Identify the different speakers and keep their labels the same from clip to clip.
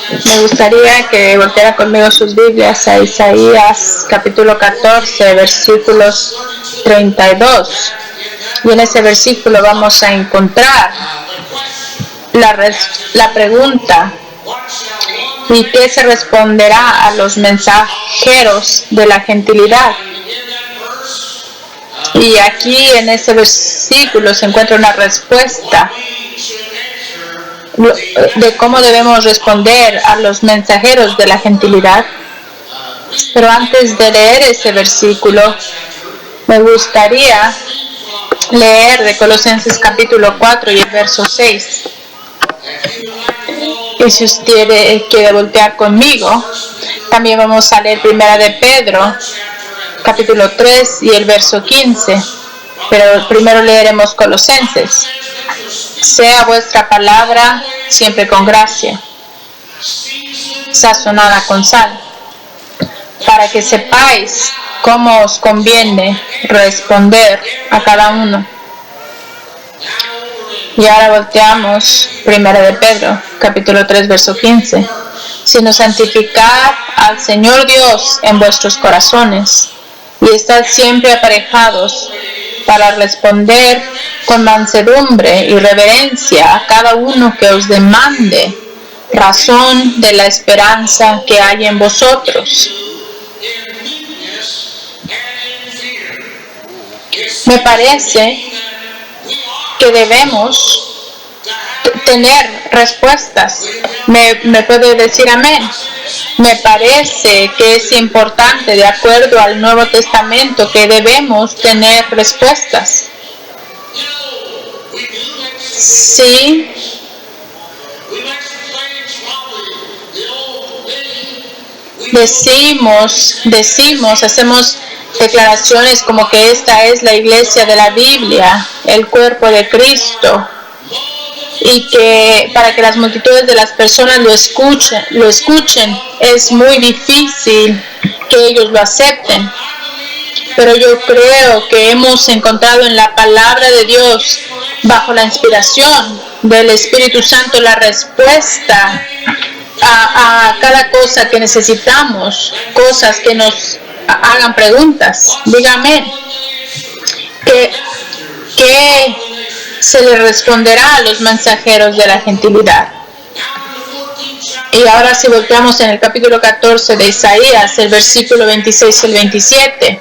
Speaker 1: Me gustaría que volteara conmigo sus Biblias a Isaías capítulo 14, versículos 32. Y en ese versículo vamos a encontrar la pregunta: ¿y qué se responderá a los mensajeros de la gentilidad? Y aquí en ese versículo se encuentra una respuesta de cómo debemos responder a los mensajeros de la gentilidad. Pero antes de leer ese versículo, me gustaría leer de Colosenses capítulo 4 y el verso 6. Y si usted quiere voltear conmigo, también vamos a leer Primera de Pedro capítulo 3 y el verso 15. Pero primero leeremos Colosenses. Sea vuestra palabra siempre con gracia, sazonada con sal, para que sepáis cómo os conviene responder a cada uno. Y ahora volteamos Primera de Pedro, capítulo 3, verso 15. Sino santificad al Señor Dios en vuestros corazones, y estad siempre aparejados para responder con mansedumbre y reverencia a cada uno que os demande razón de la esperanza que hay en vosotros. Me parece que debemos tener respuestas. ¿Me puede decir amén? Me parece que es importante, de acuerdo al Nuevo Testamento, que debemos tener respuestas. Sí. Hacemos declaraciones como que esta es la iglesia de la Biblia, el cuerpo de Cristo, y que para que las multitudes de las personas lo escuchen, es muy difícil que ellos lo acepten. Pero yo creo que hemos encontrado en la palabra de Dios, bajo la inspiración del Espíritu Santo, la respuesta a cada cosa que necesitamos, cosas que nos hagan preguntas. Dígame, ¿qué se le responderá a los mensajeros de la gentilidad? Y ahora si volteamos en el capítulo 14 de Isaías, el versículo 26 y el 27,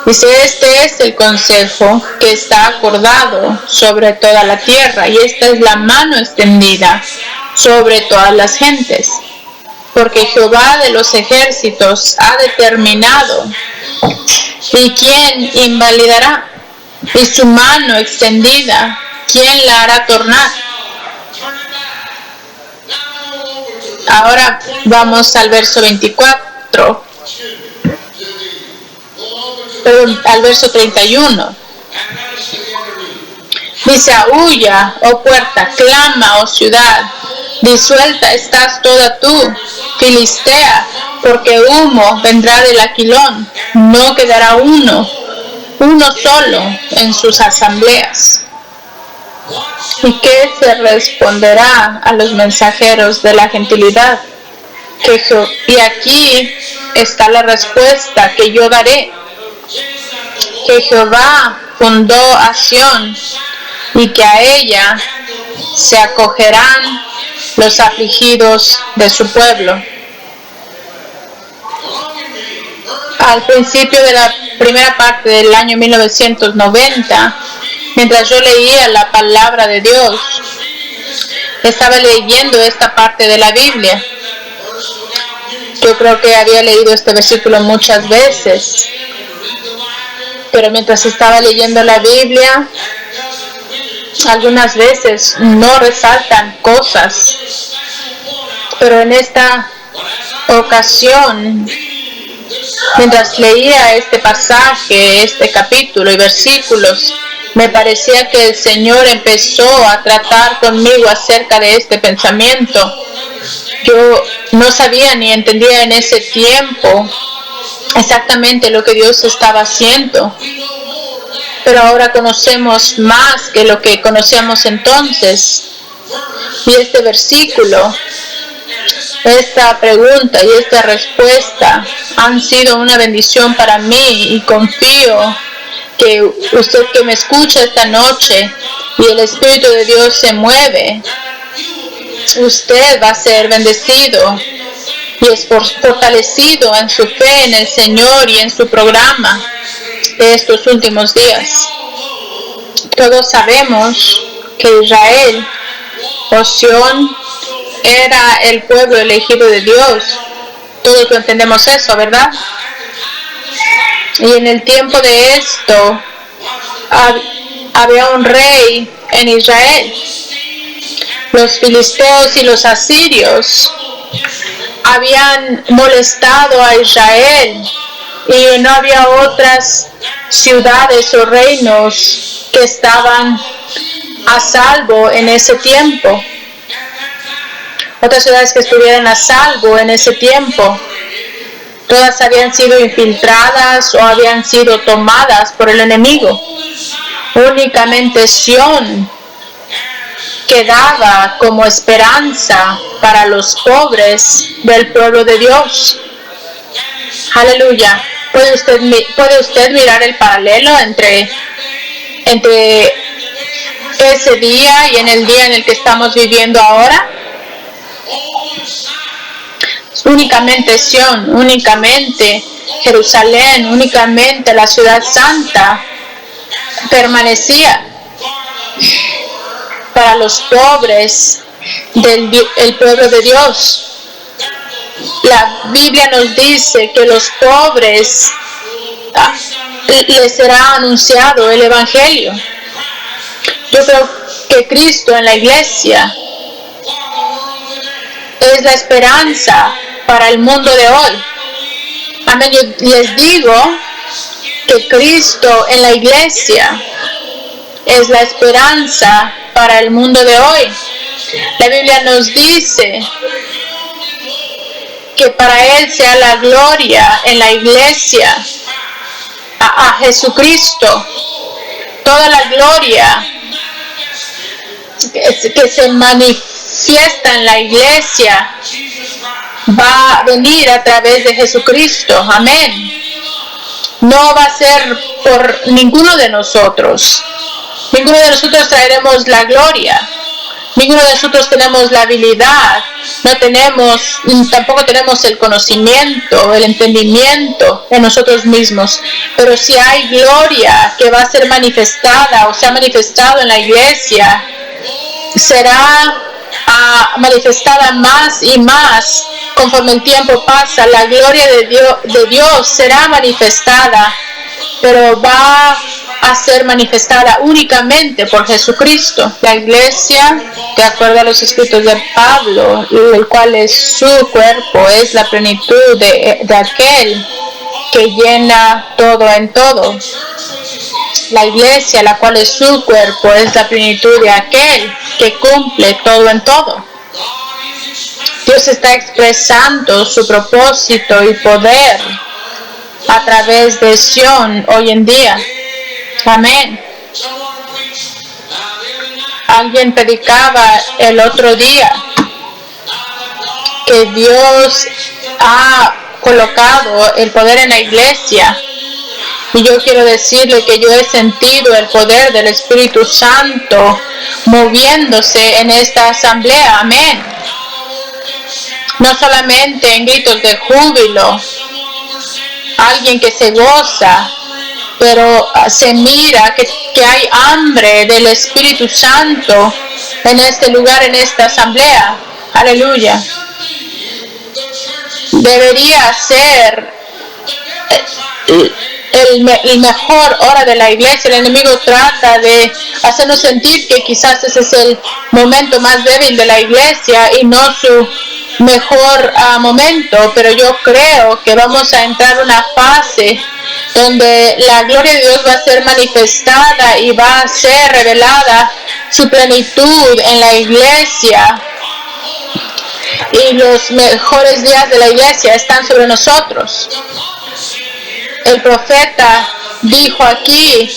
Speaker 1: dice: este es el consejo que está acordado sobre toda la tierra, y esta es la mano extendida sobre todas las gentes, porque Jehová de los ejércitos ha determinado, ¿y quién invalidará? Y su mano extendida, ¿quién la hará tornar? Ahora vamos al verso 24, al verso 31. Dice: aúlla, oh puerta, clama, oh ciudad, disuelta estás toda tú, Filistea, porque humo vendrá del Aquilón, no quedará uno solo en sus asambleas. ¿Y qué se responderá a los mensajeros de la gentilidad? Y aquí está la respuesta que yo daré: que Jehová fundó a Sión, y que a ella se acogerán los afligidos de su pueblo. Al principio de la primera parte del año 1990, mientras yo leía la palabra de Dios, estaba leyendo esta parte de la Biblia. Yo creo que había leído este versículo muchas veces, pero mientras estaba leyendo la Biblia, algunas veces no resaltan cosas, pero en esta ocasión, mientras leía este pasaje, este capítulo y versículos, me parecía que el Señor empezó a tratar conmigo acerca de este pensamiento. Yo no sabía ni entendía en ese tiempo exactamente lo que Dios estaba haciendo, pero ahora conocemos más que lo que conocíamos entonces. Y este versículo Esta pregunta y esta respuesta han sido una bendición para mí y confío que usted que me escucha esta noche y el Espíritu de Dios se mueve, usted va a ser bendecido y es fortalecido en su fe en el Señor y en su programa de estos últimos días. Todos sabemos que Israel o Sión era el pueblo elegido de Dios. Todos lo entendemos eso, ¿verdad? Y en el tiempo de esto había un rey en Israel. Los filisteos y los asirios habían molestado a Israel y no había otras ciudades o reinos que estaban a salvo en ese tiempo. Otras ciudades que estuvieran a salvo en ese tiempo, todas habían sido infiltradas o habían sido tomadas por el enemigo. Únicamente Sión quedaba como esperanza para los pobres del pueblo de Dios. Aleluya. ¿Puede usted mirar el paralelo entre ese día y en el día en el que estamos viviendo ahora? Únicamente Sión, únicamente Jerusalén, únicamente la ciudad santa permanecía para los pobres del pueblo de Dios. La Biblia nos dice que los pobres les será anunciado el Evangelio. Yo creo que Cristo en la iglesia es la esperanza para el mundo de hoy. Amén. Yo les digo que Cristo en la iglesia es la esperanza para el mundo de hoy. La Biblia nos dice que para Él sea la gloria en la iglesia, a Jesucristo. Toda la gloria que se manifiesta en la iglesia va a venir a través de Jesucristo. Amén. No va a ser por ninguno de nosotros. Ninguno de nosotros traeremos la gloria. Ninguno de nosotros tenemos la habilidad. Tampoco tenemos el conocimiento, el entendimiento en nosotros mismos. Pero si hay gloria que va a ser manifestada o se ha manifestado en la iglesia, será manifestada más y más conforme el tiempo pasa. La gloria de Dios será manifestada, pero va a ser manifestada únicamente por Jesucristo. La iglesia, de acuerdo a los escritos de Pablo, el cual es su cuerpo, es la plenitud de aquel que llena todo en todo. La iglesia, la cual es su cuerpo, es la plenitud de aquel que cumple todo en todo. Dios está expresando su propósito y poder a través de Sión hoy en día. Amén. Alguien predicaba el otro día que Dios ha colocado el poder en la iglesia. Y yo quiero decirle que yo he sentido el poder del Espíritu Santo moviéndose en esta asamblea. Amén. No solamente en gritos de júbilo, alguien que se goza, pero se mira que hay hambre del Espíritu Santo en este lugar, en esta asamblea. Aleluya. Debería ser el mejor hora de la iglesia. El enemigo trata de hacernos sentir que quizás ese es el momento más débil de la iglesia y no su mejor momento, pero yo creo que vamos a entrar en una fase donde la gloria de Dios va a ser manifestada y va a ser revelada su plenitud en la iglesia, y los mejores días de la iglesia están sobre nosotros. El profeta dijo aquí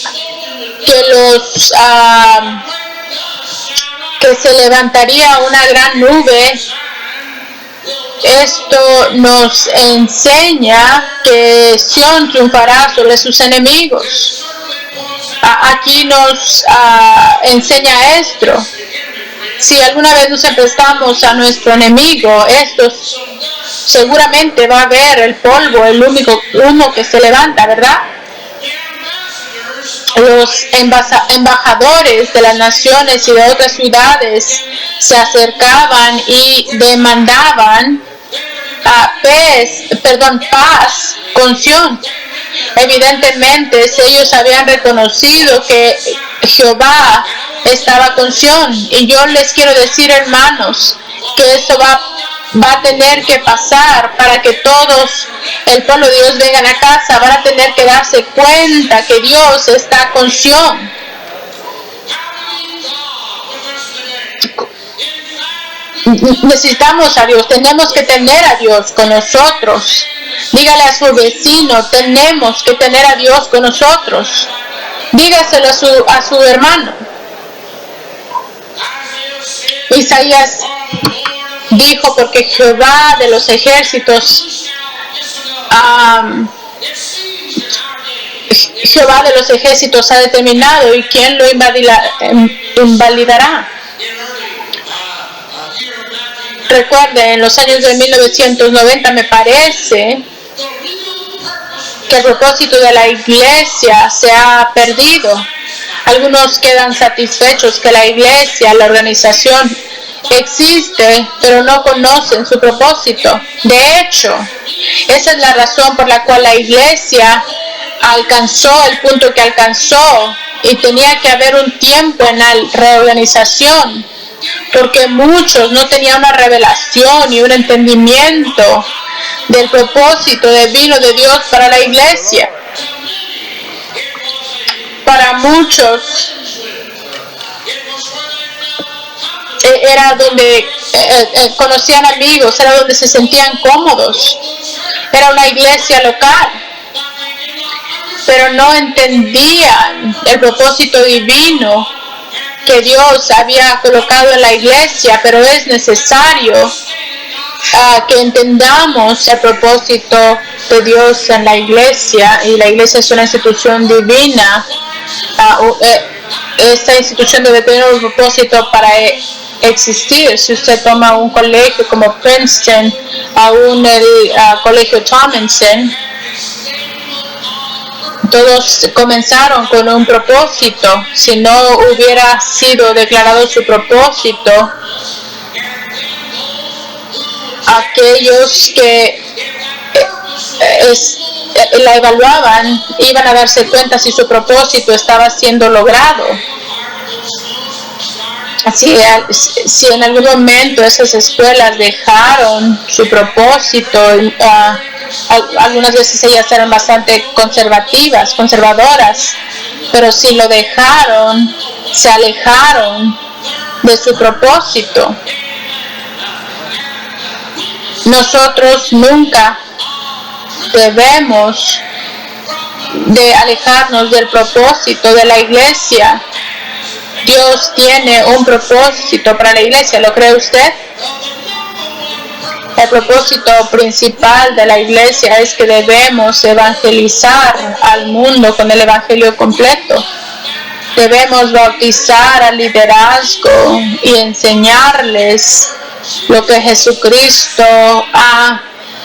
Speaker 1: que se levantaría una gran nube Esto nos enseña que Sión triunfará sobre sus enemigos. Aquí nos enseña esto. Si alguna vez nos emprestamos a nuestro enemigo, esto seguramente va a ver el polvo, el único humo que se levanta, ¿verdad? Los embajadores de las naciones y de otras ciudades se acercaban y demandaban paz con Sión. Evidentemente ellos habían reconocido que Jehová estaba con Sión, y yo les quiero decir, hermanos, que eso va a tener que pasar para que todos el pueblo de Dios vengan a casa. Van a tener que darse cuenta que Dios está con Sión. Necesitamos a Dios, tenemos que tener a Dios con nosotros. Dígale a su vecino, tenemos que tener a Dios con nosotros. Dígaselo a su hermano. Isaías dijo, porque Jehová de los ejércitos ha determinado, y quién lo invalidará. Recuerde, en los años de 1990 me parece que el propósito de la iglesia se ha perdido. Algunos quedan satisfechos que la iglesia, la organización existe, pero no conocen su propósito. De hecho, esa es la razón por la cual la iglesia alcanzó el punto que alcanzó, y tenía que haber un tiempo en la reorganización, porque muchos no tenían una revelación y un entendimiento del propósito divino de Dios para la iglesia. Para muchos era donde conocían amigos, era donde se sentían cómodos, era una iglesia local, pero no entendían el propósito divino que Dios había colocado en la iglesia. Pero es necesario que entendamos el propósito de Dios en la iglesia, y la iglesia es una institución divina. Esta institución debe tener un propósito para existir. Si usted toma un colegio como Princeton, aún el colegio Tomlinson, todos comenzaron con un propósito. Si no hubiera sido declarado su propósito, aquellos que la evaluaban iban a darse cuenta si su propósito estaba siendo logrado. Así, si en algún momento esas escuelas dejaron su propósito, algunas veces ellas eran bastante conservadoras, pero si lo dejaron, se alejaron de su propósito. Nosotros nunca debemos de alejarnos del propósito de la iglesia. Dios tiene un propósito para la iglesia, ¿lo cree usted? El propósito principal de la iglesia es que debemos evangelizar al mundo con el evangelio completo. Debemos bautizar al liderazgo y enseñarles lo que Jesucristo ha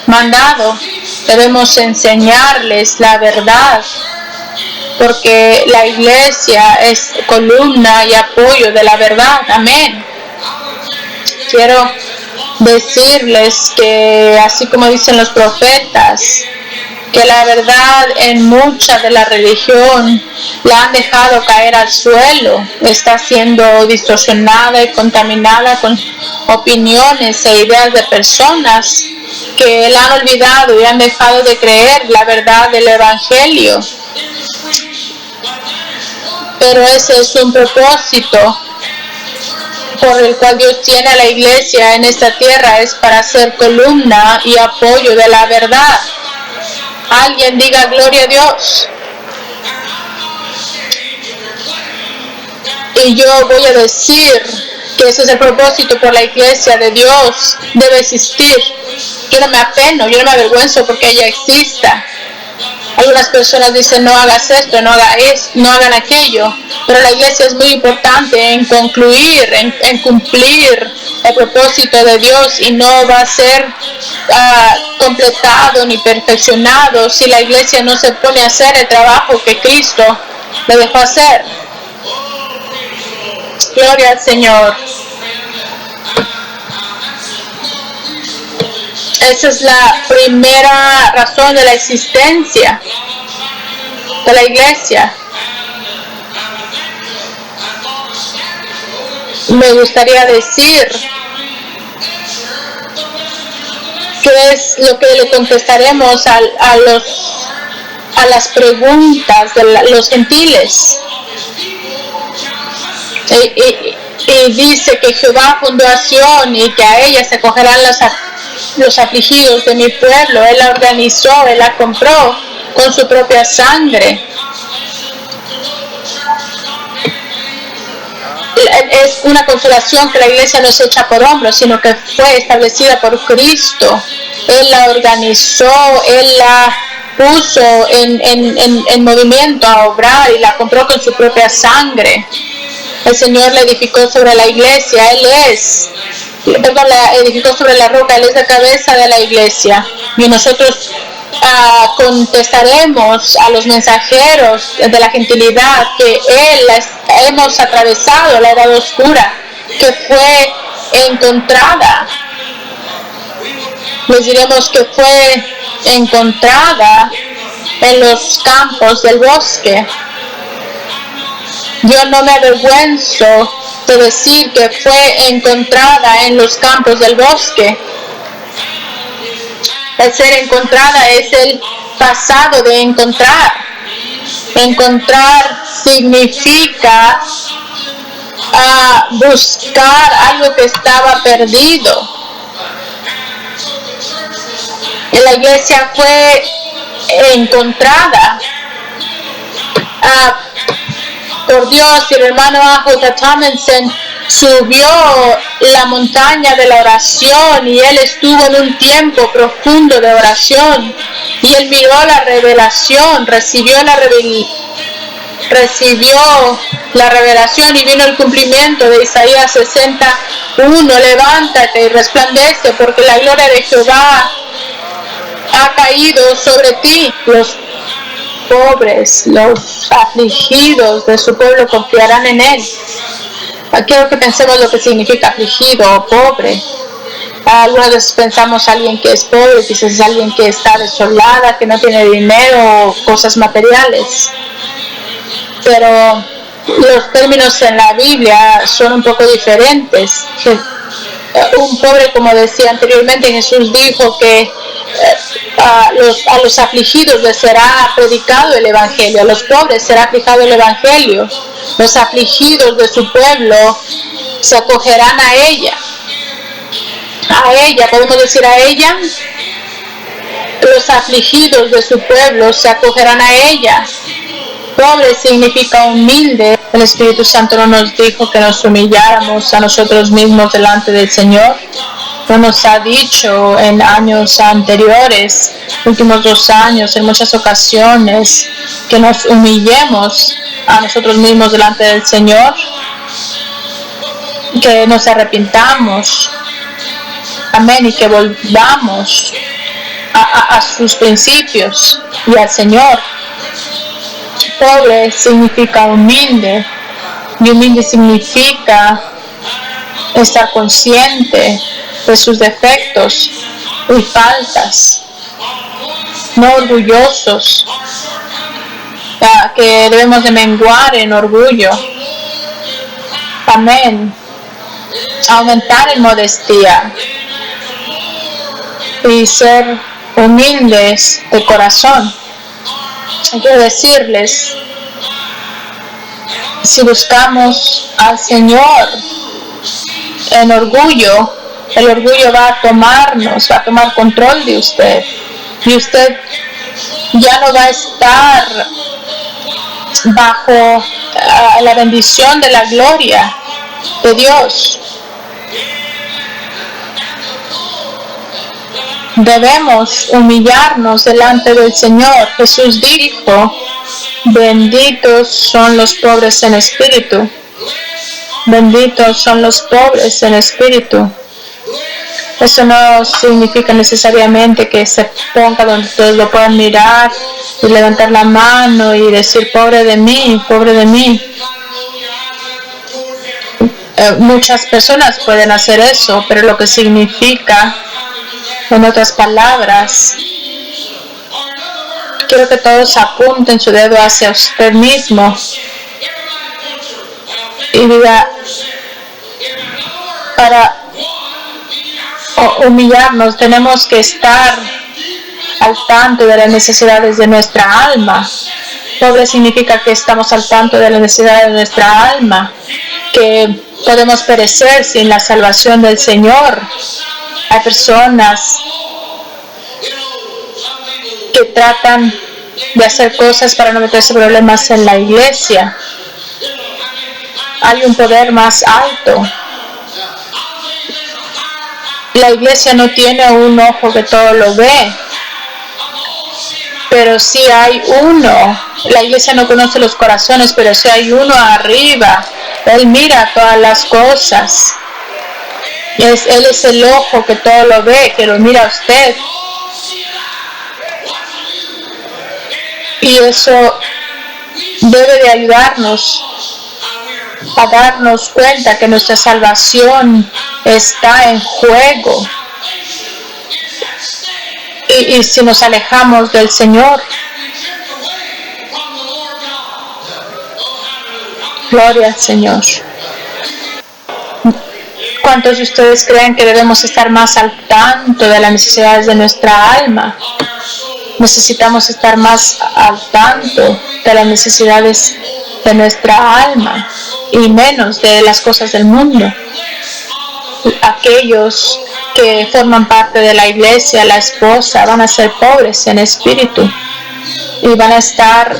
Speaker 1: mandado. Debemos enseñarles la verdad, porque la iglesia es columna y apoyo de la verdad. Amén. Quiero decirles que, así como dicen los profetas, que la verdad en mucha de la religión la han dejado caer al suelo, está siendo distorsionada y contaminada con opiniones e ideas de personas que la han olvidado y han dejado de creer la verdad del evangelio. Pero ese es un propósito por el cual Dios tiene a la iglesia en esta tierra, es para ser columna y apoyo de la verdad. Alguien diga gloria a Dios. Y yo voy a decir que ese es el propósito por la iglesia de Dios debe existir. yo no me apeno, yo no me avergüenzo porque ella exista. Algunas personas dicen no hagas esto, no hagan aquello, pero la iglesia es muy importante en concluir, en cumplir el propósito de Dios, y no va a ser completado ni perfeccionado si la iglesia no se pone a hacer el trabajo que Cristo le dejó hacer. Gloria al Señor. Esa es la primera razón de la existencia de la iglesia. Me gustaría decir qué es lo que le contestaremos a las preguntas de los gentiles. Y dice que Jehová fundó a Sión y que a ella se acogerán los afligidos de mi pueblo. Él la organizó, Él la compró con su propia sangre. Es una consolación que la iglesia no es hecha por hombres, sino que fue establecida por Cristo. Él la organizó, Él la puso en movimiento a obrar y la compró con su propia sangre. El Señor la edificó sobre la iglesia, la edificó sobre la roca, Él es la cabeza de la iglesia. Y nosotros contestaremos a los mensajeros de la gentilidad que hemos atravesado la edad oscura, que fue encontrada. Les diremos que fue encontrada en los campos del bosque. Yo no me avergüenzo de decir que fue encontrada en los campos del bosque. El ser encontrada es el pasado de encontrar. Encontrar significa buscar algo que estaba perdido. La iglesia fue encontrada por Dios, y el hermano J. Tomlinson subió la montaña de la oración y él estuvo en un tiempo profundo de oración y él miró la revelación, recibió la revelación y vino el cumplimiento de Isaías 61. Levántate y resplandece porque la gloria de Jehová ha caído sobre ti. Los pobres, los afligidos de su pueblo confiarán en él. Quiero que pensemos lo que significa afligido o pobre. Algunas veces pensamos alguien que es pobre, quizás es alguien que está desolada, que no tiene dinero o cosas materiales. Pero los términos en la Biblia son un poco diferentes. Un pobre, como decía anteriormente, Jesús dijo que a los afligidos les será predicado el evangelio, a los pobres será aplicado el evangelio. Los afligidos de su pueblo se acogerán a ella. A ella, podemos decir a ella. Los afligidos de su pueblo se acogerán a ella. Pobre significa humilde. El Espíritu Santo no nos dijo que nos humilláramos a nosotros mismos delante del Señor. No nos ha dicho en años anteriores, últimos 2 años, en muchas ocasiones, que nos humillemos a nosotros mismos delante del Señor, que nos arrepintamos, amén, y que volvamos a sus principios y al Señor. Pobre significa humilde, y humilde significa estar consciente de sus defectos y faltas, no orgullosos, que debemos de menguar en orgullo, amén, aumentar en modestia y ser humildes de corazón. Quiero decirles, si buscamos al Señor en orgullo, el orgullo va a tomarnos, va a tomar control de usted, y usted ya no va a estar bajo la bendición de la gloria de Dios. Debemos humillarnos delante del Señor. Jesús dijo: benditos son los pobres en espíritu. Benditos son los pobres en espíritu. Eso no significa necesariamente que se ponga donde todos lo puedan mirar y levantar la mano y decir: pobre de mí, pobre de mí. Muchas personas pueden hacer eso, pero lo que significa, en otras palabras, quiero que todos apunten su dedo hacia usted mismo y diga: para humillarnos tenemos que estar al tanto de las necesidades de nuestra alma. Pobre significa que estamos al tanto de las necesidades de nuestra alma, que podemos perecer sin la salvación del Señor. Hay personas que tratan de hacer cosas para no meterse problemas en la iglesia. Hay un poder más alto. La iglesia no tiene un ojo que todo lo ve, pero sí hay uno. La iglesia no conoce los corazones, pero sí hay uno arriba. Él mira todas las cosas. Él es el ojo que todo lo ve, que lo mira a usted. Y eso debe de ayudarnos a darnos cuenta que nuestra salvación está en juego. Y si nos alejamos del Señor, gloria al Señor. ¿Cuántos de ustedes creen que debemos estar más al tanto de las necesidades de nuestra alma? Necesitamos estar más al tanto de las necesidades de nuestra alma y menos de las cosas del mundo. Aquellos que forman parte de la iglesia, la esposa, van a ser pobres en espíritu y van a estar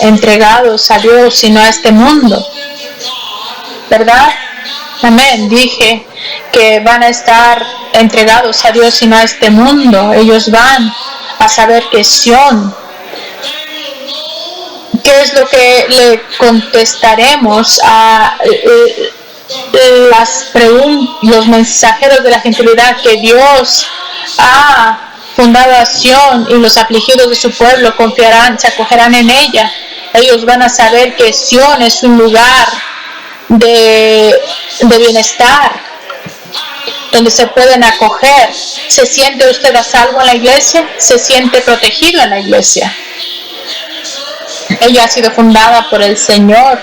Speaker 1: entregados a Dios y no a este mundo, ¿verdad? Amén. Dije que van a estar entregados a Dios y no a este mundo. Ellos van a saber que Sión. ¿Qué es lo que le contestaremos a los mensajeros de la gentilidad? Que Dios ha fundado a Sión y los afligidos de su pueblo confiarán, se acogerán en ella. Ellos van a saber que Sión es un lugar de bienestar, donde se pueden acoger. ¿Se siente usted a salvo en la iglesia? ¿Se siente protegido en la iglesia? Ella ha sido fundada por el Señor.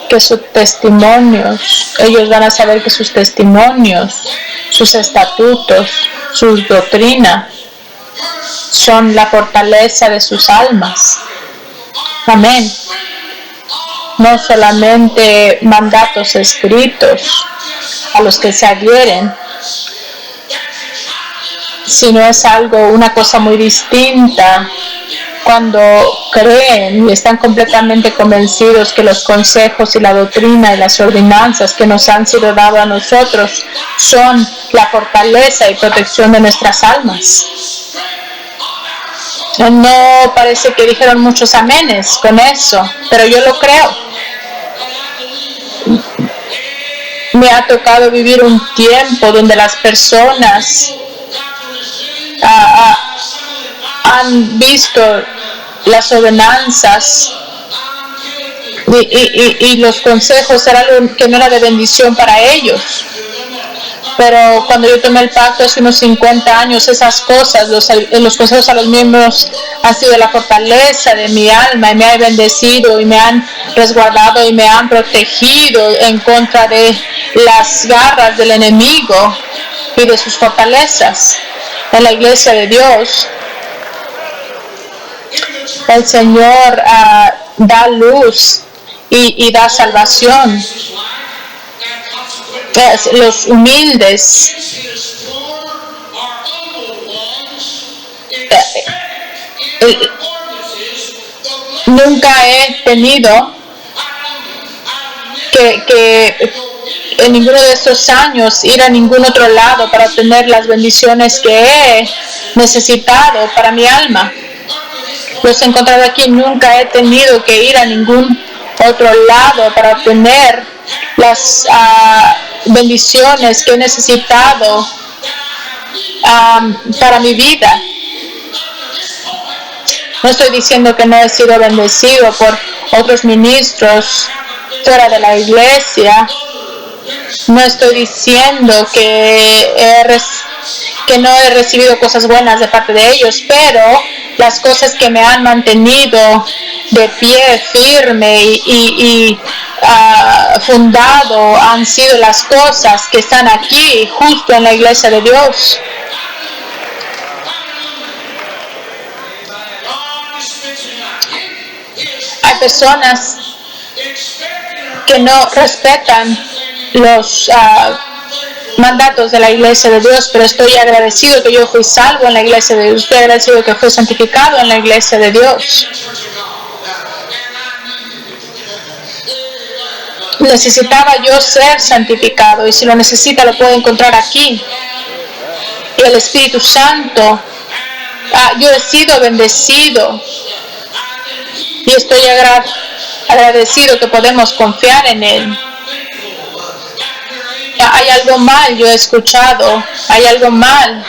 Speaker 1: Que sus testimonios, ellos van a saber que sus testimonios, sus estatutos, sus doctrinas son la fortaleza de sus almas. Amén. No solamente mandatos escritos a los que se adhieren, sino es una cosa muy distinta cuando creen y están completamente convencidos que los consejos y la doctrina y las ordenanzas que nos han sido dados a nosotros son la fortaleza y protección de nuestras almas. No parece que dijeron muchos amenes con eso, pero yo lo creo. Me ha tocado vivir un tiempo donde las personas han visto las ordenanzas y los consejos era algo que no era de bendición para ellos. Pero cuando yo tomé el pacto hace unos 50 años, esas cosas, los consejos a los miembros han sido la fortaleza de mi alma y me han bendecido y me han resguardado y me han protegido en contra de las garras del enemigo y de sus fortalezas. En la iglesia de Dios, el Señor da luz y da salvación. Los humildes nunca he tenido que en ninguno de estos años ir a ningún otro lado para obtener las bendiciones que he necesitado para mi alma. Los he encontrado aquí, nunca he tenido que ir a ningún otro lado para obtener las bendiciones que he necesitado para mi vida. No estoy diciendo que no he sido bendecido por otros ministros fuera de la iglesia. No estoy diciendo que no he recibido cosas buenas de parte de ellos, pero las cosas que me han mantenido de pie, firme y fundado han sido las cosas que están aquí, justo en la iglesia de Dios. Hay personas que no respetan los mandatos de la iglesia de Dios, pero estoy agradecido que yo fui salvo en la iglesia de Dios, estoy agradecido que fui santificado en la iglesia de Dios. Necesitaba yo ser santificado, y si lo necesita lo puede encontrar aquí. Y el Espíritu Santo, yo he sido bendecido y estoy agradecido que podemos confiar en Él. Hay algo mal, yo he escuchado, hay algo mal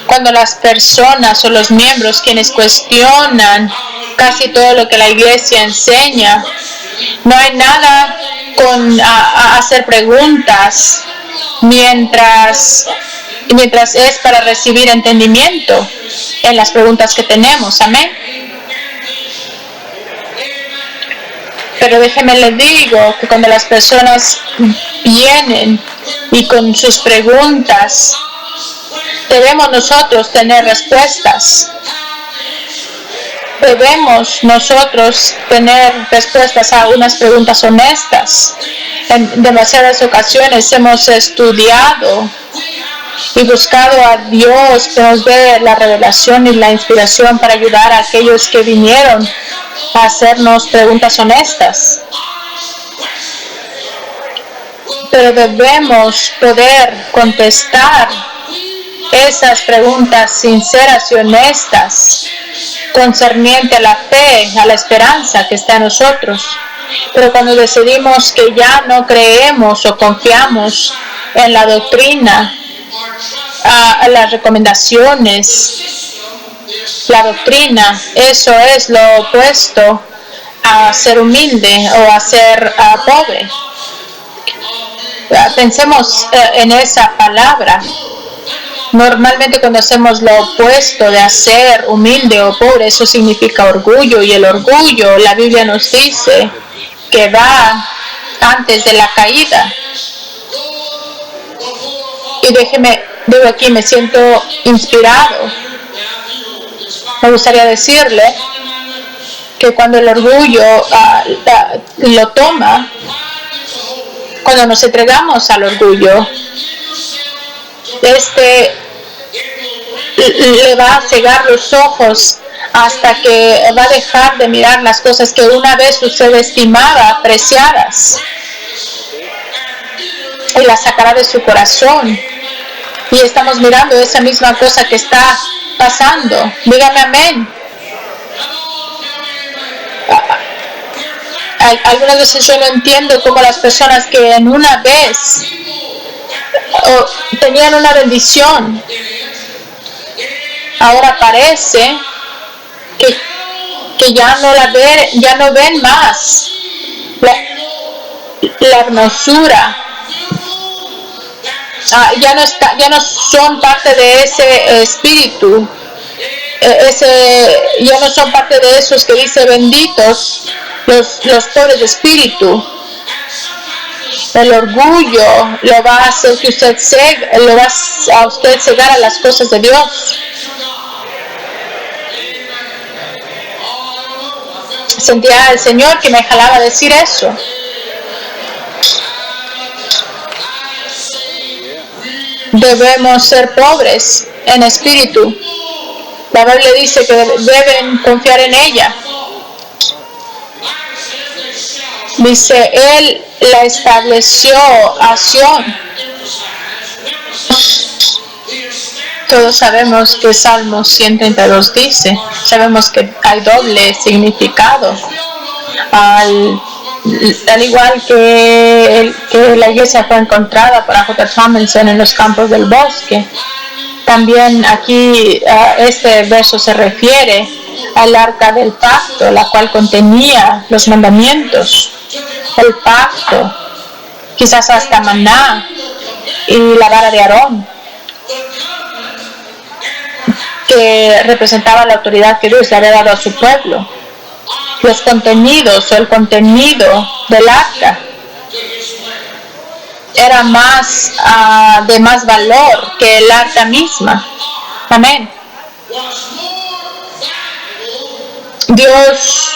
Speaker 1: cuando las personas o los miembros quienes cuestionan casi todo lo que la iglesia enseña. No hay nada con hacer preguntas mientras es para recibir entendimiento en las preguntas que tenemos. Amén. Pero déjeme le digo que cuando las personas vienen y con sus preguntas, debemos nosotros tener respuestas. Debemos nosotros tener respuestas a unas preguntas honestas. En demasiadas ocasiones hemos estudiado y buscado a Dios que nos dé la revelación y la inspiración para ayudar a aquellos que vinieron a hacernos preguntas honestas. Pero debemos poder contestar esas preguntas sinceras y honestas concerniente a la fe, a la esperanza que está en nosotros. Pero cuando decidimos que ya no creemos o confiamos en la doctrina, a las recomendaciones, la doctrina, eso es lo opuesto a ser humilde o a ser pobre. Pensemos en esa palabra. Normalmente cuando hacemos lo opuesto de ser humilde o pobre, eso significa orgullo, y el orgullo, la Biblia nos dice que va antes de la caída. Y digo aquí, me siento inspirado. Me gustaría decirle que cuando el orgullo lo toma, cuando nos entregamos al orgullo, le va a cegar los ojos hasta que va a dejar de mirar las cosas que una vez usted estimaba preciadas, y las sacará de su corazón. Y estamos mirando esa misma cosa que está pasando. Dígame amén. Algunas veces yo no entiendo cómo las personas que en una vez tenían una bendición, ahora parece que ya no ven más la hermosura. Ya no son parte de ese espíritu, ya no son parte de esos que dice benditos los pobres de espíritu. El orgullo lo va a hacer que lo va a usted cegar a las cosas de Dios. Sentía al Señor que me jalaba a decir eso. Debemos ser pobres en espíritu. La Biblia dice que deben confiar en ella. Dice, Él la estableció a Sión. Todos sabemos que Salmo 132 dice, sabemos que hay doble significado. Al igual que la iglesia fue encontrada por J. Tomlinson en los campos del bosque, también aquí este verso se refiere al arca del pacto, la cual contenía los mandamientos, el pacto, quizás hasta maná y la vara de Aarón, que representaba la autoridad que Dios le había dado a su pueblo. Los contenidos o el contenido del arca era de más valor que el arca misma. Amén. Dios,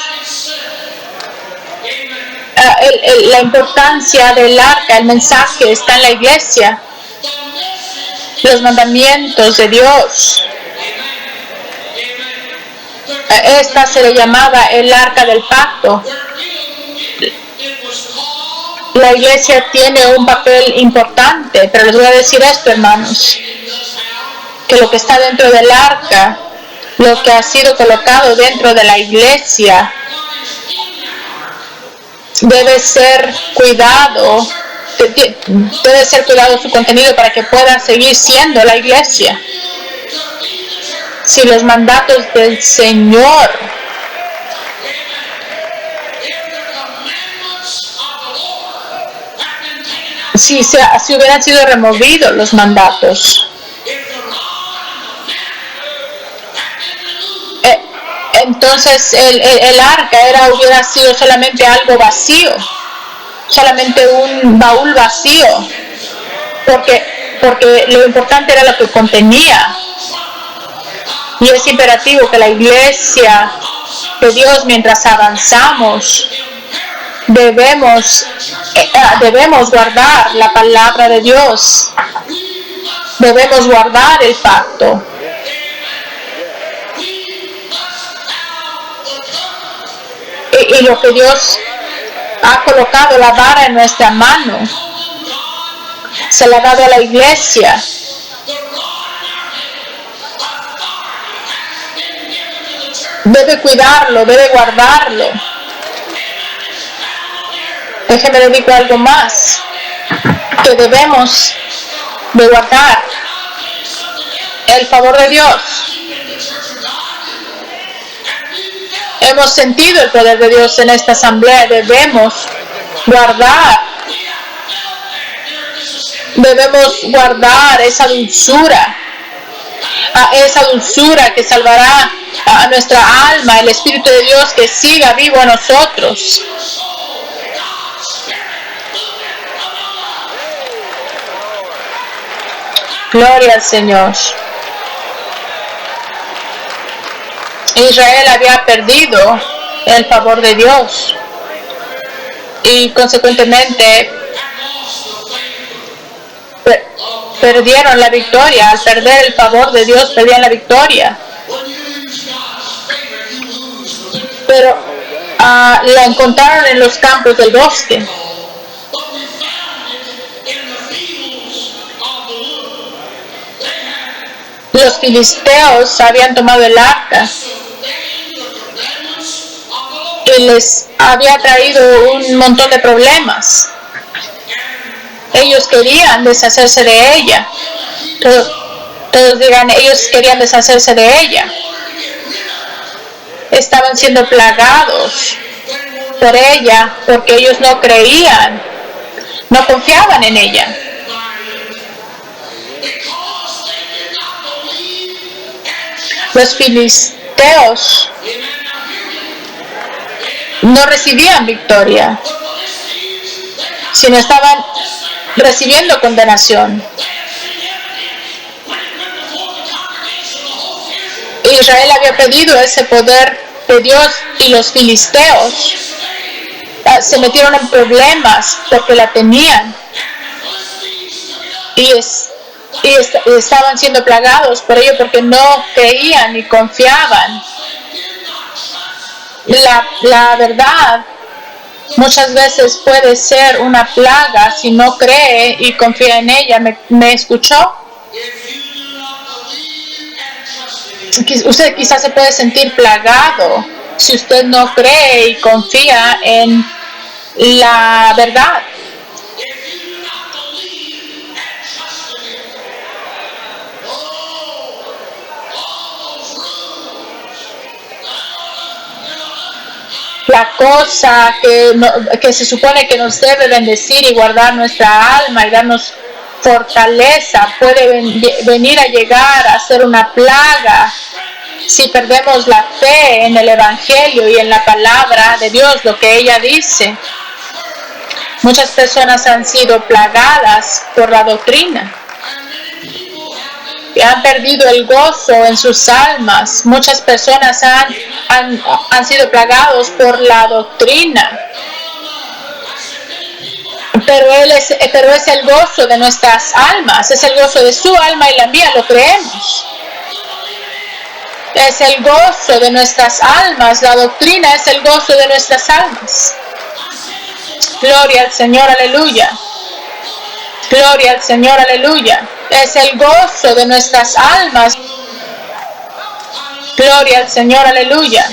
Speaker 1: la importancia del arca, el mensaje está en la iglesia, los mandamientos de Dios. Esta se le llamaba el arca del pacto. La iglesia tiene un papel importante, pero les voy a decir esto, hermanos, que lo que está dentro del arca, lo que ha sido colocado dentro de la iglesia, debe ser cuidado su contenido para que pueda seguir siendo la iglesia. Si los mandatos del Señor si hubieran sido removidos los mandatos, entonces el arca hubiera sido solamente algo vacío, solamente un baúl vacío, porque lo importante era lo que contenía. Y es imperativo que la iglesia de Dios, mientras avanzamos, debemos guardar la palabra de Dios, debemos guardar el pacto. Y lo que Dios ha colocado, la vara en nuestra mano, se la ha dado a la iglesia. Debe cuidarlo, debe guardarlo. Déjeme decir algo más, que debemos de guardar el favor de Dios. Hemos sentido el poder de Dios en esta asamblea. Debemos guardar esa dulzura que salvará a nuestra alma, el Espíritu de Dios que siga vivo en nosotros. Gloria al Señor. Israel había perdido el favor de Dios y consecuentemente perdieron la victoria. Al perder el favor de Dios, perdían la victoria. Pero la encontraron en los campos del bosque. Los filisteos habían tomado el arca y les había traído un montón de problemas. Ellos querían deshacerse de ella. Todos digan, ellos querían deshacerse de ella. Estaban siendo plagados por ella porque ellos no creían, no confiaban en ella. Los filisteos no recibían victoria, sino estaban recibiendo condenación. Israel había pedido ese poder de Dios y los filisteos se metieron en problemas porque la tenían y estaban siendo plagados por ello porque no creían ni confiaban. La verdad Muchas veces puede ser una plaga si no cree y confía en ella. ¿Me escuchó? Usted quizás se puede sentir plagado si usted no cree y confía en la verdad. La cosa que se supone que nos debe bendecir y guardar nuestra alma y darnos fortaleza puede venir a llegar a ser una plaga si perdemos la fe en el Evangelio y en la palabra de Dios, lo que ella dice. Muchas personas han sido plagadas por la doctrina y han perdido el gozo en sus almas. Muchas personas han sido plagados por la doctrina. Pero es el gozo de nuestras almas, es el gozo de su alma y la mía, lo creemos. Es el gozo de nuestras almas, la doctrina es el gozo de nuestras almas. Gloria al Señor, aleluya. Gloria al Señor, aleluya. Es el gozo de nuestras almas. Gloria al Señor, aleluya.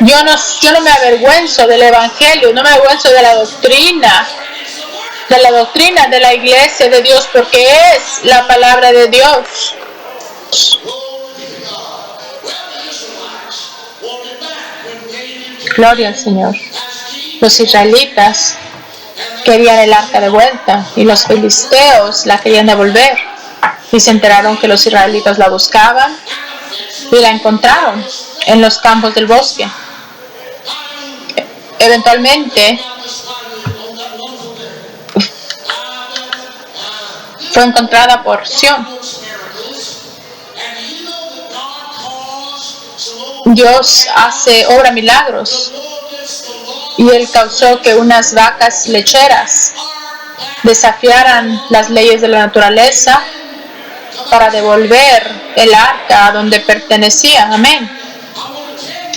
Speaker 1: Yo no me avergüenzo del Evangelio, no me avergüenzo de la doctrina de la iglesia de Dios, porque es la palabra de Dios. Gloria al Señor. Los israelitas querían el arca de vuelta y los filisteos la querían devolver, y se enteraron que los israelitas la buscaban y la encontraron en los campos del bosque. Eventualmente fue encontrada por Sión. Dios obra milagros, y Él causó que unas vacas lecheras desafiaran las leyes de la naturaleza para devolver el arca a donde pertenecía. Amén.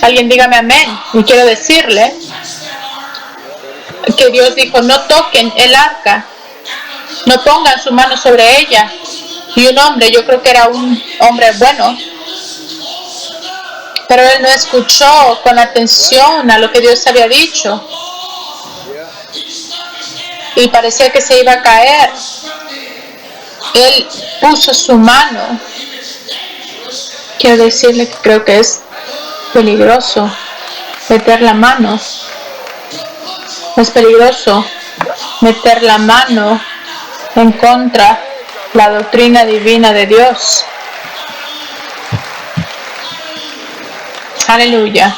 Speaker 1: Alguien dígame amén. Y quiero decirle que Dios dijo: no toquen el arca, no pongan su mano sobre ella. Y un hombre, yo creo que era un hombre bueno, pero él no escuchó con atención a lo que Dios había dicho, y parecía que se iba a caer. Él puso su mano. Quiero decirle que creo que es peligroso meter la mano. Es peligroso meter la mano en contra de la doctrina divina de Dios. Aleluya.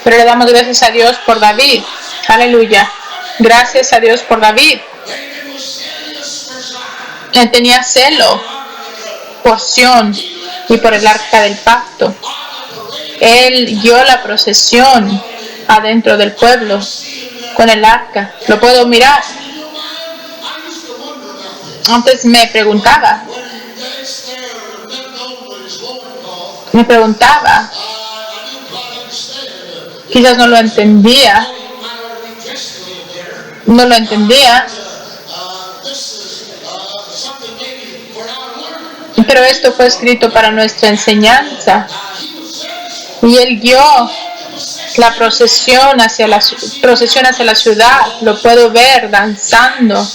Speaker 1: Pero le damos gracias a Dios por David. Aleluya. Gracias a Dios por David. Él tenía celo por Sión y por el arca del pacto. Él guió la procesión adentro del pueblo con el arca. Lo puedo mirar. Antes me preguntaba, quizás no lo entendía, pero esto fue escrito para nuestra enseñanza, y Él guió la procesión hacia la ciudad. Lo puedo ver danzando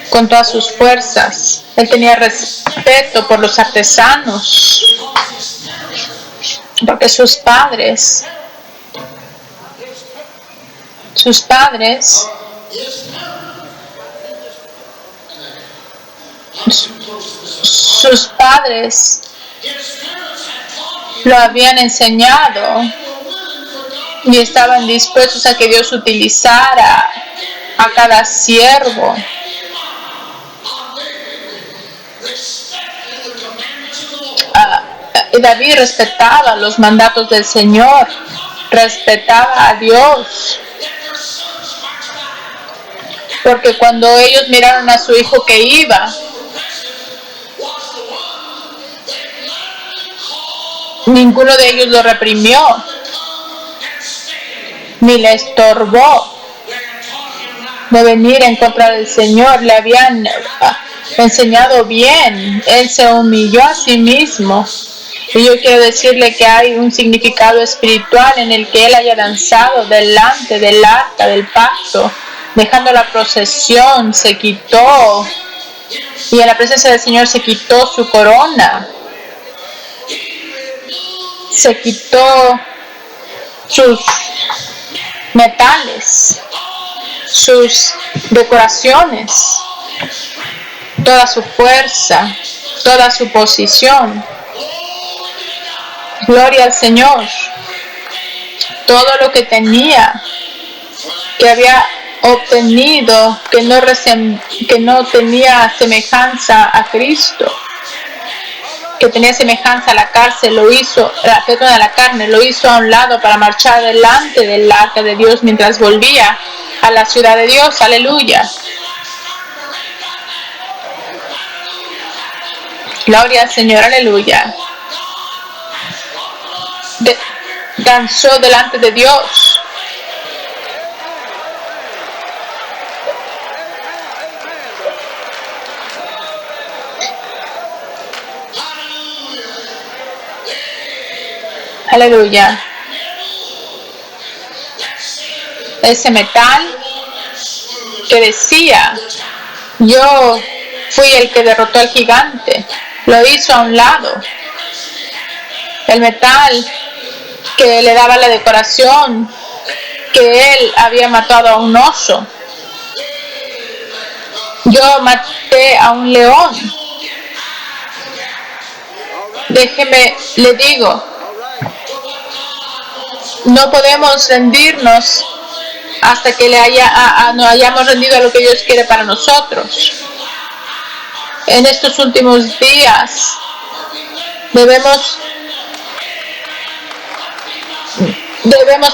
Speaker 1: con todas sus fuerzas. Él tenía respeto por los artesanos, porque sus padres lo habían enseñado y estaban dispuestos a que Dios utilizara a cada siervo. David respetaba los mandatos del Señor, respetaba a Dios, porque cuando ellos miraron a su hijo que iba, ninguno de ellos lo reprimió. ni le estorbó de venir en contra del Señor. Le habían enseñado bien. Él se humilló a sí mismo. Y yo quiero decirle que hay un significado espiritual en el que él haya danzado delante del arca del pacto, dejando la procesión, se quitó, y en la presencia del Señor se quitó su corona, se quitó sus metales, sus decoraciones, toda su fuerza, toda su posición. Gloria al Señor. Todo lo que tenía, que había obtenido, que no tenía semejanza a Cristo, que tenía semejanza a la cárcel, lo hizo, a la carne, lo hizo a un lado para marchar delante del arca de Dios mientras volvía a la ciudad de Dios. Aleluya. Gloria al Señor, aleluya. Danzó delante de Dios. Aleluya. Ese metal que decía, yo fui el que derrotó al gigante, lo hizo a un lado. El metal que le daba la decoración, que él había matado a un oso. Yo maté a un león. Déjeme, le digo, no podemos rendirnos hasta que nos hayamos rendido a lo que Dios quiere para nosotros. En estos últimos días debemos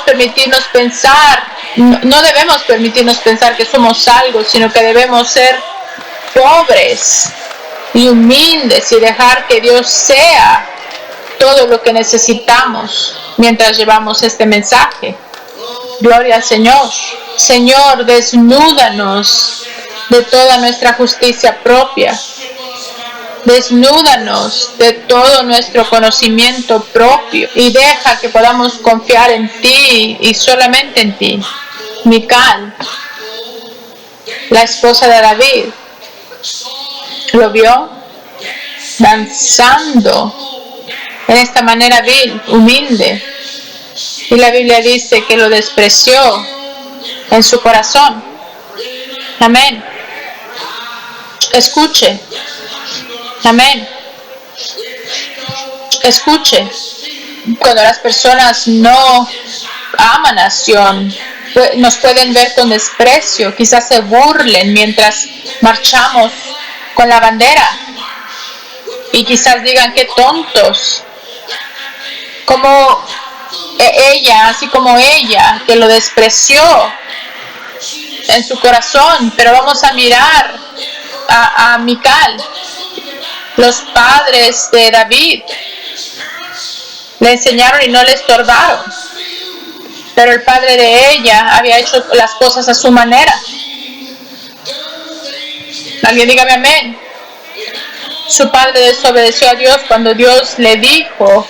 Speaker 1: permitirnos pensar, no debemos permitirnos pensar que somos algo, sino que debemos ser pobres y humildes y dejar que Dios sea todo lo que necesitamos mientras llevamos este mensaje. Gloria al Señor. Señor, desnúdanos de toda nuestra justicia propia. Desnúdanos de todo nuestro conocimiento propio y deja que podamos confiar en ti y solamente en ti. Mical, la esposa de David, lo vio danzando en esta manera vil, humilde, y la Biblia dice que lo despreció en su corazón. Amén. Escuche. Amén. Escuche. Cuando las personas no aman a Sion, nos pueden ver con desprecio, quizás se burlen mientras marchamos con la bandera y quizás digan qué tontos, como ella, así como ella, que lo despreció en su corazón. Pero vamos a mirar a Mical. Los padres de David le enseñaron y no le estorbaron, pero el padre de ella había hecho las cosas a su manera. Alguien dígame amén. Su padre desobedeció a Dios cuando Dios le dijo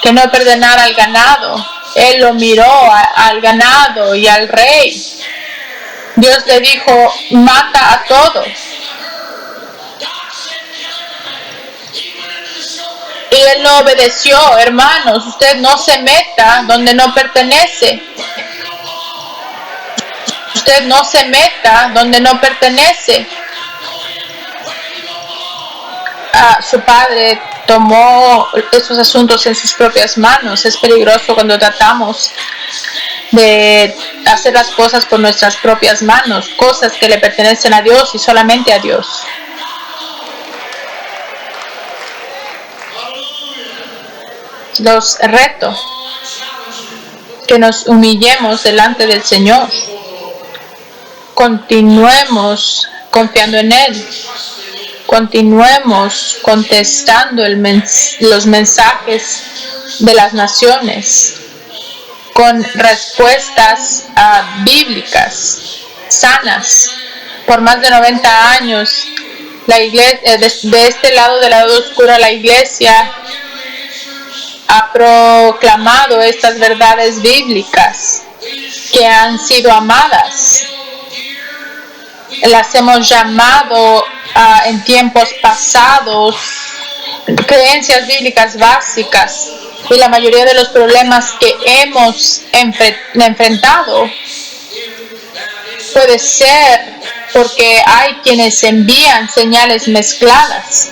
Speaker 1: que no perdonara al ganado. Él lo miró al ganado y al rey. Dios le dijo, mata a todos. Y él no obedeció. Hermanos, usted no se meta donde no pertenece. Usted no se meta donde no pertenece. Su padre tomó esos asuntos en sus propias manos. Es peligroso cuando tratamos de hacer las cosas por nuestras propias manos, cosas que le pertenecen a Dios y solamente a Dios. Los reto que nos humillemos delante del Señor. Continuemos confiando en Él. Continuemos contestando los mensajes de las naciones. con respuestas bíblicas sanas. Por más de 90 años, la iglesia, de este lado del lado oscuro, la iglesia ha proclamado estas verdades bíblicas que han sido amadas. Las hemos llamado en tiempos pasados creencias bíblicas básicas, y la mayoría de los problemas que hemos enfrentado puede ser porque hay quienes envían señales mezcladas.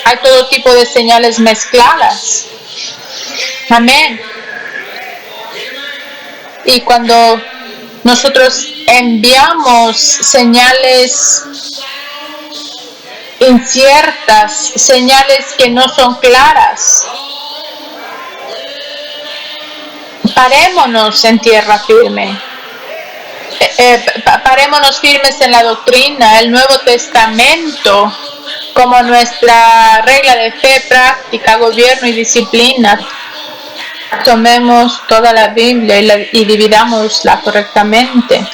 Speaker 1: Hay todo tipo de señales mezcladas. Amén. Y cuando nosotros enviamos señales inciertas, señales que no son claras, parémonos en tierra firme. Parémonos firmes en la doctrina, el Nuevo Testamento como nuestra regla de fe, práctica, gobierno y disciplina. Tomemos toda la Biblia y dividámosla correctamente.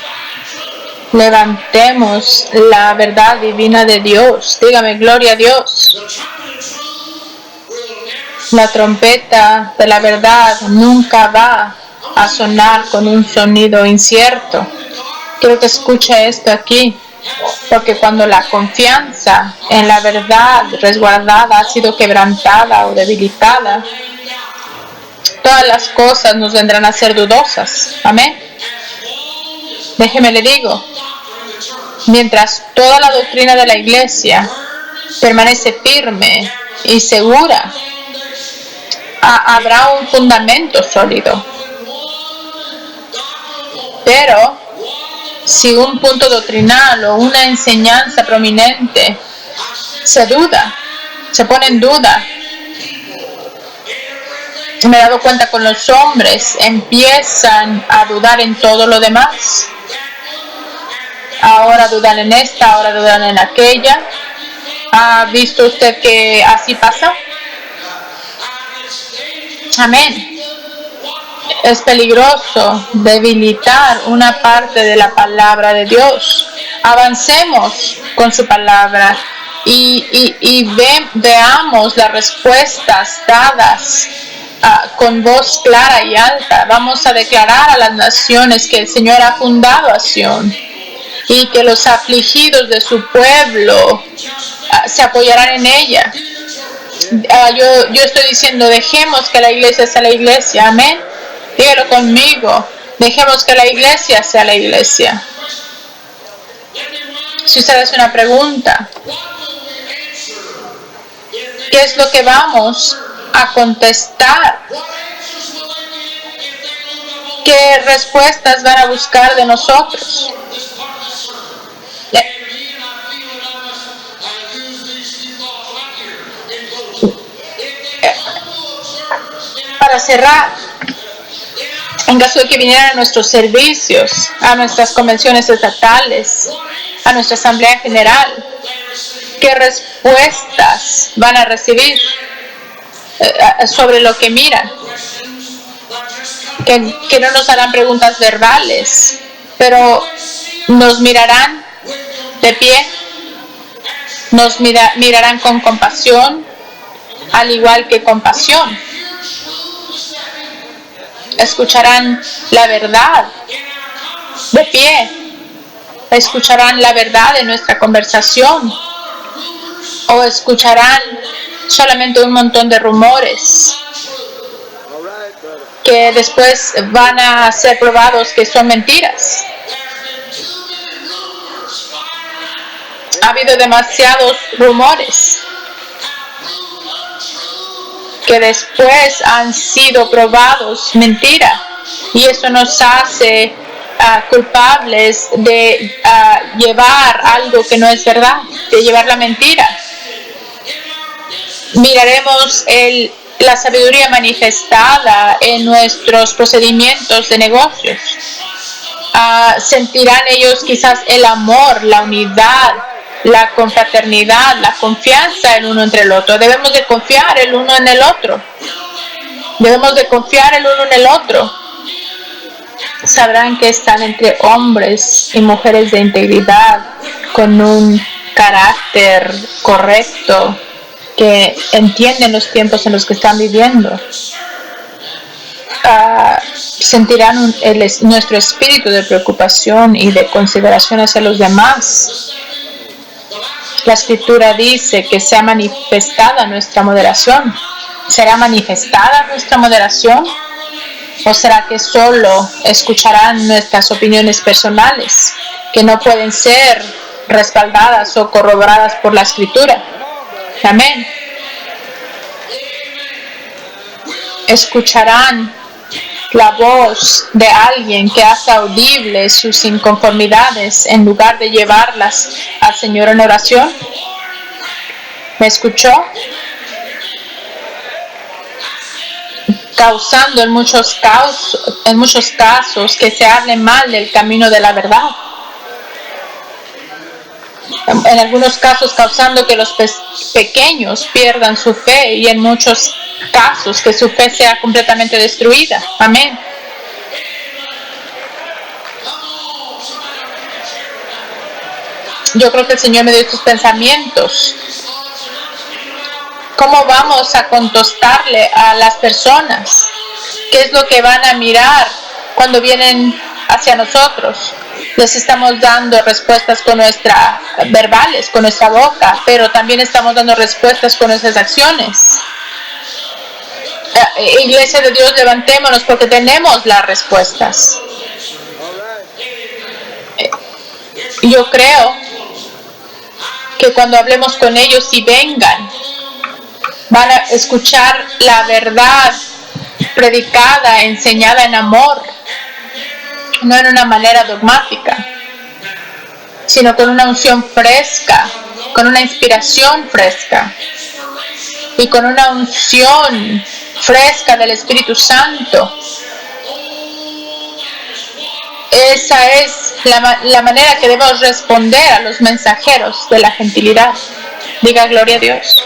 Speaker 1: Levantemos la verdad divina de Dios. Dígame, gloria a Dios. La trompeta de la verdad nunca va a sonar con un sonido incierto. Quiero que escuche esto aquí, porque cuando la confianza en la verdad resguardada ha sido quebrantada o debilitada, todas las cosas nos vendrán a ser dudosas. Amén. Déjeme le digo, mientras toda la doctrina de la iglesia permanece firme y segura, habrá un fundamento sólido. Pero si un punto doctrinal o una enseñanza prominente se pone en duda, me he dado cuenta con los hombres, empiezan a dudar en todo lo demás. Ahora dudan en esta, ahora dudan en aquella. ¿Ha visto usted que así pasa? Amén. Es peligroso debilitar una parte de la palabra de Dios. Avancemos con su palabra y veamos las respuestas dadas con voz clara y alta. Vamos a declarar a las naciones que el Señor ha fundado a Sión y que los afligidos de su pueblo se apoyarán en ella. Yo estoy diciendo, dejemos que la iglesia sea la iglesia. Amén. Dígalo conmigo. Dejemos que la iglesia sea la iglesia. Si usted hace una pregunta, ¿qué es lo que vamos a contestar? ¿Qué respuestas van a buscar de nosotros? Para cerrar, en caso de que vinieran a nuestros servicios, a nuestras convenciones estatales, a nuestra asamblea general, ¿qué respuestas van a recibir sobre lo que miran? Que no nos harán preguntas verbales, pero nos mirarán de pie, nos mirarán con compasión, al igual que compasión. Escucharán la verdad de pie, escucharán la verdad de nuestra conversación, o escucharán solamente un montón de rumores que después van a ser probados que son mentiras. Ha habido demasiados rumores que después han sido probados mentira, y eso nos hace culpables de llevar algo que no es verdad, de llevar la mentira. Miraremos la sabiduría manifestada en nuestros procedimientos de negocios. Sentirán ellos quizás el amor, la unidad, la confraternidad, la confianza el uno entre el otro. Debemos de confiar el uno en el otro. Debemos de confiar el uno en el otro. sabrán que están entre hombres y mujeres de integridad, con un carácter correcto, que entienden los tiempos en los que están viviendo. Sentirán nuestro espíritu de preocupación y de consideración hacia los demás. La Escritura dice que sea manifestada nuestra moderación. ¿Será manifestada nuestra moderación? ¿O será que solo escucharán nuestras opiniones personales, que no pueden ser respaldadas o corroboradas por la Escritura? Amén. Escucharán la voz de alguien que hace audibles sus inconformidades en lugar de llevarlas al Señor en oración. ¿Me escuchó? Causando en muchos casos que se hable mal del camino de la verdad. En algunos casos causando que los pequeños pierdan su fe, y en muchos casos que su fe sea completamente destruida. Amén. Yo creo que el Señor me dio estos pensamientos. ¿Cómo vamos a contestarle a las personas? ¿Qué es lo que van a mirar cuando vienen hacia nosotros? Les estamos dando respuestas verbales, con nuestra boca, pero también estamos dando respuestas con nuestras acciones. Iglesia de Dios, levantémonos porque tenemos las respuestas. Yo creo que cuando hablemos con ellos y vengan, van a escuchar la verdad predicada, enseñada en amor, no en una manera dogmática, sino con una unción fresca, con una inspiración fresca y con una unción fresca del Espíritu Santo. Esa es la manera que debemos responder a los mensajeros de la gentilidad. Diga gloria a Dios.